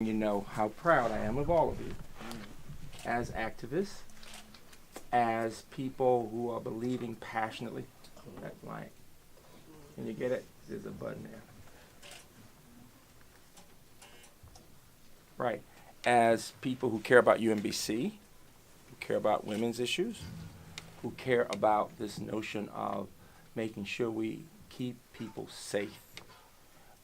You know how proud I am of all of you as activists, as people who are believing passionately. That blank. Can you get it? There's a button there. Right. As people who care about UMBC, who care about women's issues, who care about this notion of making sure we keep people safe.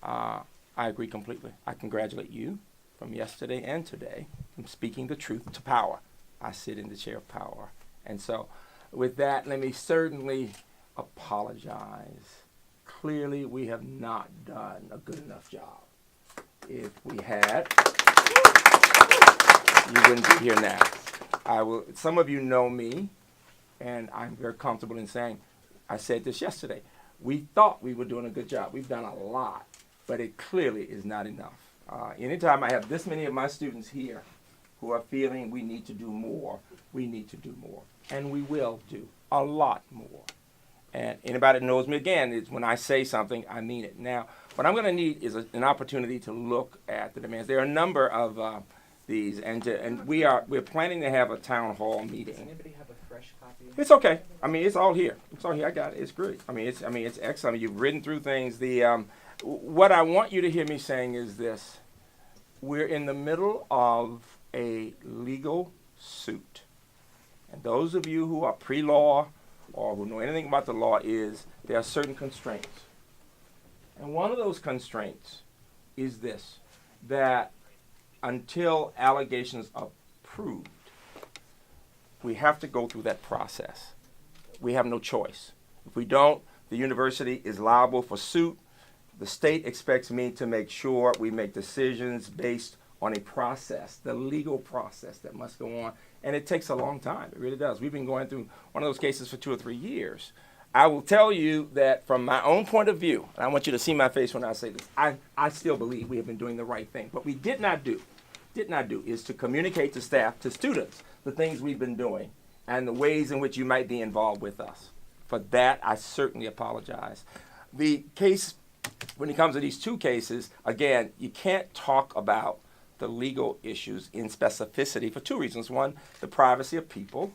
I agree completely. I congratulate you from yesterday and today from speaking the truth to power. I sit in the chair of power. And so with that, let me certainly apologize. Clearly, we have not done a good enough job. If we had, you wouldn't be here now. Some of you know me, and I'm very comfortable in saying, I said this yesterday, we thought we were doing a good job. We've done a lot, but it clearly is not enough. Anytime I have this many of my students here who are feeling we need to do more, we need to do more. And we will do a lot more. And anybody that knows me, again, is when I say something, I mean it. Now, what I'm going to need is an opportunity to look at the demands. There are a number of these, and we're planning to have a town hall meeting. Does anybody have a fresh copy? It's okay. I mean, it's all here. It's all here. I got it. It's great. It's excellent. You've written through things. What I want you to hear me saying is this. We're in the middle of a legal suit. And those of you who are pre-law or who know anything about the law there are certain constraints. And one of those constraints is this, that until allegations are proved, we have to go through that process. We have no choice. If we don't, the university is liable for suit. The state expects me to make sure we make decisions based on a process, the legal process that must go on. And it takes a long time. It really does. We've been going through one of those cases for 2 or 3 years. I will tell you that from my own point of view, and I want you to see my face when I say this, I still believe we have been doing the right thing. What we did not do is to communicate to staff, to students, the things we've been doing and the ways in which you might be involved with us. For that, I certainly apologize. The case, when it comes to these 2 cases, again, you can't talk about the legal issues in specificity for 2 reasons. One, the privacy of people,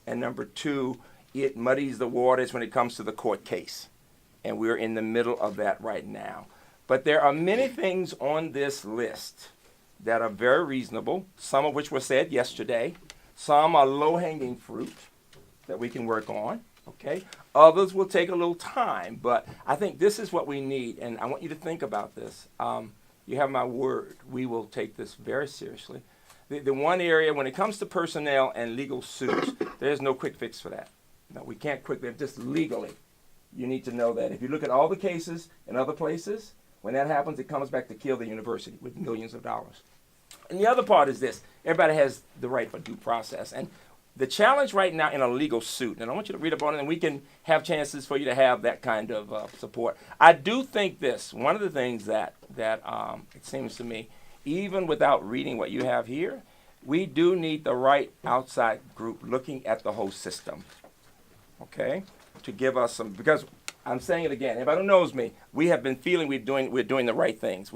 and number 2, it muddies the waters when it comes to the court case. And we're in the middle of that right now. But there are many things on this list that are very reasonable, some of which were said yesterday. Some are low-hanging fruit that we can work on, okay? Others will take a little time, but I think this is what we need, and I want you to think about this. You have my word. We will take this very seriously. The one area, when it comes to personnel and legal suits, there's no quick fix for that. No, we can't quickly, just legally. You need to know that. If you look at all the cases in other places, when that happens, it comes back to kill the university with millions of dollars. And the other part is this. Everybody has the right for due process. And the challenge right now in a legal suit, and I want you to read up on it, and we can have chances for you to have that kind of support. I do think this. One of the things that it seems to me, even without reading what you have here, we do need the right outside group looking at the whole system, okay, to give us some, because I'm saying it again, everybody who knows me, we have been feeling we're doing the right things.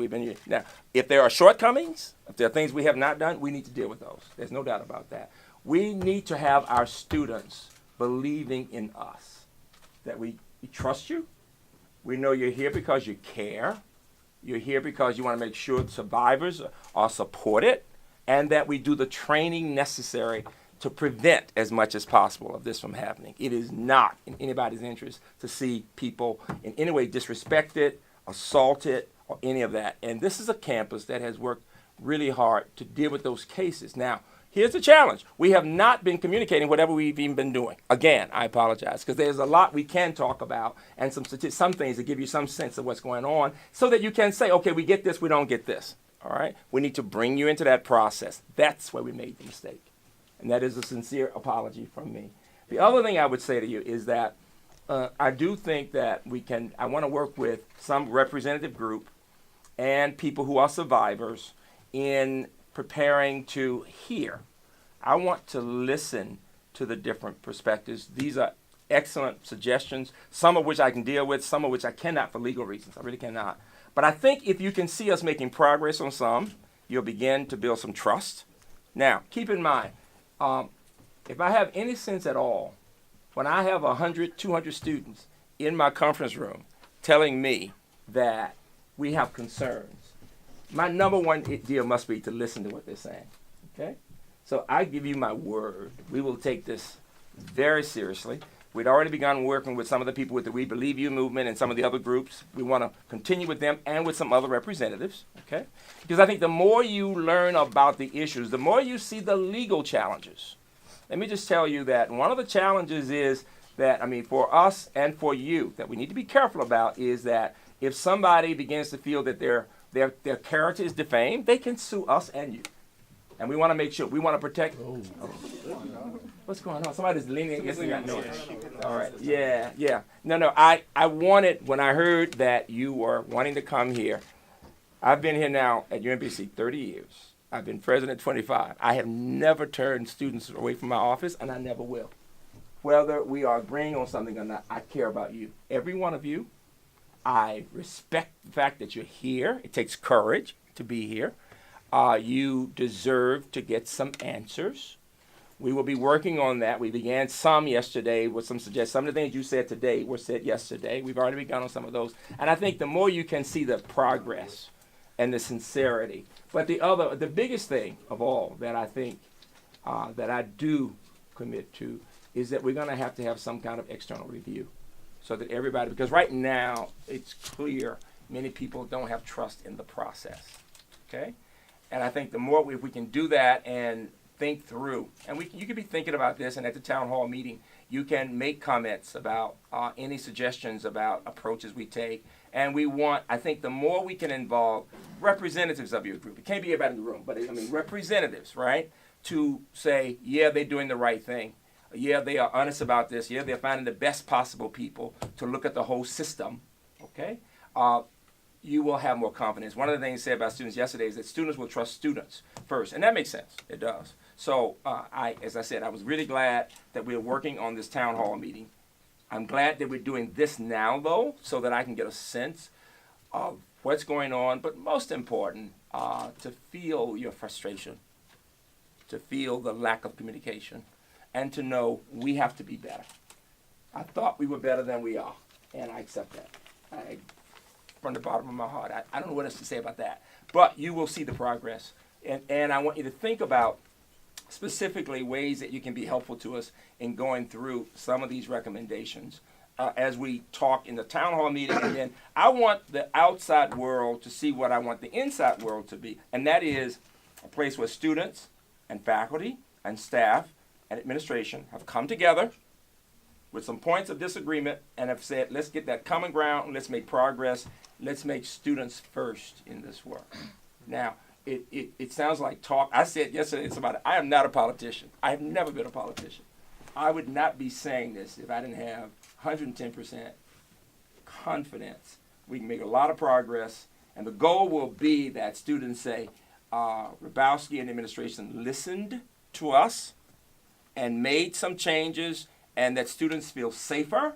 Now, if there are shortcomings, if there are things we have not done, we need to deal with those. There's no doubt about that. We need to have our students believing in us, that we trust you. We know you're here because you care. You're here because you want to make sure survivors are supported, and that we do the training necessary to prevent as much as possible of this from happening. It is not in anybody's interest to see people in any way disrespected, assaulted, or any of that. And this is a campus that has worked really hard to deal with those cases. Now, here's the challenge. We have not been communicating whatever we've even been doing. Again, I apologize, because there's a lot we can talk about and some things that give you some sense of what's going on so that you can say, okay, we get this, we don't get this. All right? We need to bring you into that process. That's where we made the mistake. And that is a sincere apology from me. The other thing I would say to you is that I do think that I want to work with some representative group and people who are survivors in preparing to hear. I want to listen to the different perspectives. These are excellent suggestions, some of which I can deal with, some of which I cannot for legal reasons. I really cannot. But I think if you can see us making progress on some, You'll begin to build some trust. Now, keep in mind, if I have any sense at all, when I have 100, 200 students in my conference room telling me that we have concerns, my number one deal must be to listen to what they're saying, okay? So I give you my word. We will take this very seriously. We'd already begun working with some of the people with the We Believe You movement and some of the other groups. We want to continue with them and with some other representatives, okay? Because I think the more you learn about the issues, the more you see the legal challenges. Let me just tell you that one of the challenges is that, for us and for you, that we need to be careful about is that if somebody begins to feel that their character is defamed, they can sue us and you. And we want to make sure, we want to protect. Oh. What's going on? Somebody's leaning against me. All right. Yeah. No. I wanted, when I heard that you were wanting to come here, I've been here now at UMBC 30 years. I've been president 25. I have never turned students away from my office, and I never will. Whether we are agreeing on something or not, I care about you. Every one of you. I respect the fact that you're here. It takes courage to be here. You deserve to get some answers. We will be working on that. We began some yesterday with some suggestions. Some of the things you said today were said yesterday. We've already begun on some of those. And I think the more you can see the progress and the sincerity. But the biggest thing of all that I think that I do commit to is that we're going to have some kind of external review so that everybody, because right now it's clear many people don't have trust in the process, okay? And I think the more if we can do that and think through, and you can be thinking about this, and at the town hall meeting, you can make comments about any suggestions about approaches we take. And I think the more we can involve representatives of your group, it can't be everybody in the room, but representatives, right? To say, yeah, they're doing the right thing. Yeah, they are honest about this. Yeah, they're finding the best possible people to look at the whole system, okay? You will have more confidence. One of the things said about students yesterday is that students will trust students first, and that makes sense. It does. So, as I said, I was really glad that we're working on this town hall meeting. I'm glad that we're doing this now, though, so that I can get a sense of what's going on, but most important, to feel your frustration, to feel the lack of communication, and to know we have to be better. I thought we were better than we are, and I accept that. From the bottom of my heart. I don't know what else to say about that. But you will see the progress. And I want you to think about specifically ways that you can be helpful to us in going through some of these recommendations as we talk in the town hall meeting. And then I want the outside world to see what I want the inside world to be. And that is a place where students and faculty and staff and administration have come together with some points of disagreement and have said, let's get that common ground and let's make progress. Let's make students first in this work. Now, it sounds like talk. I said yesterday to somebody, I am not a politician. I have never been a politician. I would not be saying this if I didn't have 110% confidence. We can make a lot of progress, and the goal will be that students say, Hrabowski and the administration listened to us and made some changes, and that students feel safer,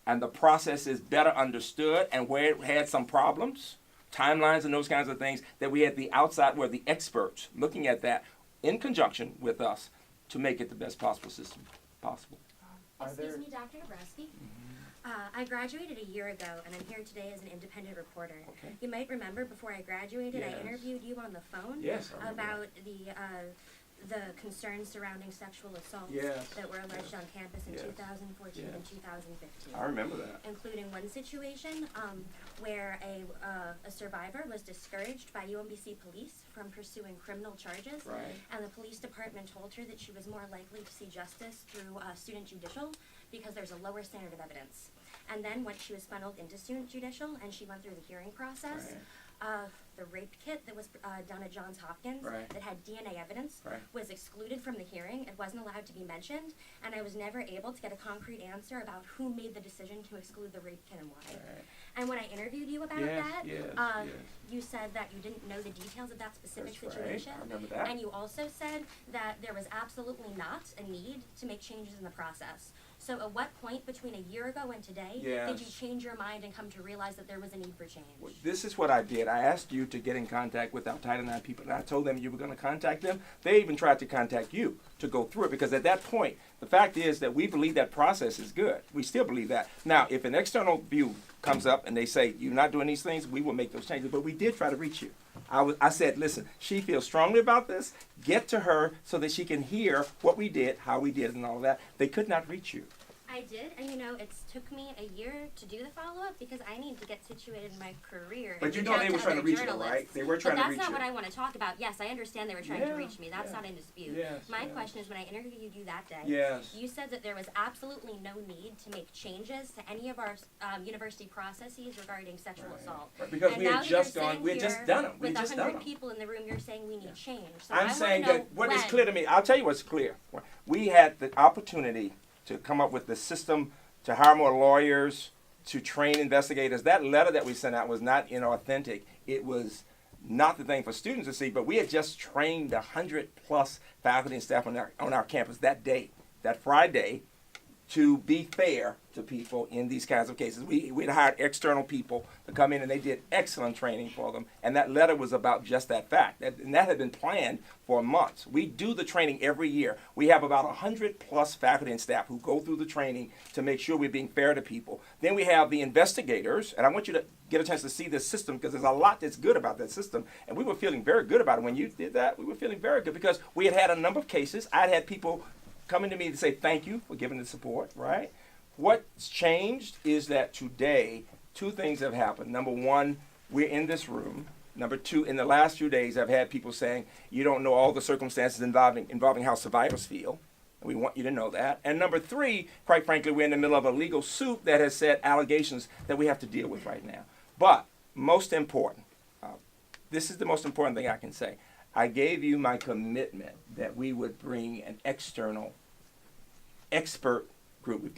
and the process is better understood, and where it had some problems, timelines and those kinds of things, that we had the outside, where the experts looking at that in conjunction with us to make it the best possible system possible. Excuse me, Dr. Hrabowski. I graduated a year ago, and I'm here today as an independent reporter. Okay. You might remember before I graduated, Yes. I interviewed you on the phone about the concerns surrounding sexual assaults that were alleged on campus in 2014 and 2015. I remember that. Including one situation where a survivor was discouraged by UMBC police from pursuing criminal charges, and the police department told her that she was more likely to see justice through student judicial because there's a lower standard of evidence. And then once she was funneled into student judicial and she went through the hearing process, the rape kit that was done at Johns Hopkins that had DNA evidence was excluded from the hearing. It wasn't allowed to be mentioned, and I was never able to get a concrete answer about who made the decision to exclude the rape kit and why. And when I interviewed you about that, you said that you didn't know the details of that specific situation. I remember that. And you also said that there was absolutely not a need to make changes in the process. So at what point between a year ago and today did you change your mind and come to realize that there was a need for change? Well, this is what I did. I asked you to get in contact with our Title IX people, and I told them you were going to contact them. They even tried to contact you to go through it, because at that point, the fact is that we believe that process is good. We still believe that. Now, if an external view comes up and they say, you're not doing these things, we will make those changes. But we did try to reach you. I said, listen, she feels strongly about this. Get to her so that she can hear what we did, how we did, and all of that. They could not reach you. I did, and it took me a year to do the follow-up because I need to get situated in my career. But you know they were trying to reach you, right? They were trying to reach you. But that's not what I want to talk about. Yes, I understand they were trying to reach me. That's not in dispute. Yes, my question is, when I interviewed you that day, you said that there was absolutely no need to make changes to any of our university processes regarding sexual assault. Right. Because and we had just gone, we had just done them. With 100 people in the room, you're saying we need change. So I'm saying that what is clear to me, I'll tell you what's clear. We had the opportunity to come up with the system, to hire more lawyers, to train investigators. That letter that we sent out was not inauthentic. It was not the thing for students to see, but we had just trained 100+ faculty and staff on our campus that day, that Friday, to be fair to people in these kinds of cases. We'd hired external people to come in, and they did excellent training for them. And that letter was about just that fact. And that had been planned for months. We do the training every year. We have about 100+ faculty and staff who go through the training to make sure we're being fair to people. Then we have the investigators, and I want you to get a chance to see this system, because there's a lot that's good about that system. And we were feeling very good about it. When you did that, we were feeling very good because we had a number of cases. I'd had people coming to me to say thank you for giving the support, right? What's changed is that today, two things have happened. Number one, we're in this room. Number two, in the last few days, I've had people saying, you don't know all the circumstances involving how survivors feel. And we want you to know that. And number three, quite frankly, we're in the middle of a legal suit that has said allegations that we have to deal with right now. But most important, this is the most important thing I can say. I gave you my commitment that we would bring an external expert group. We've got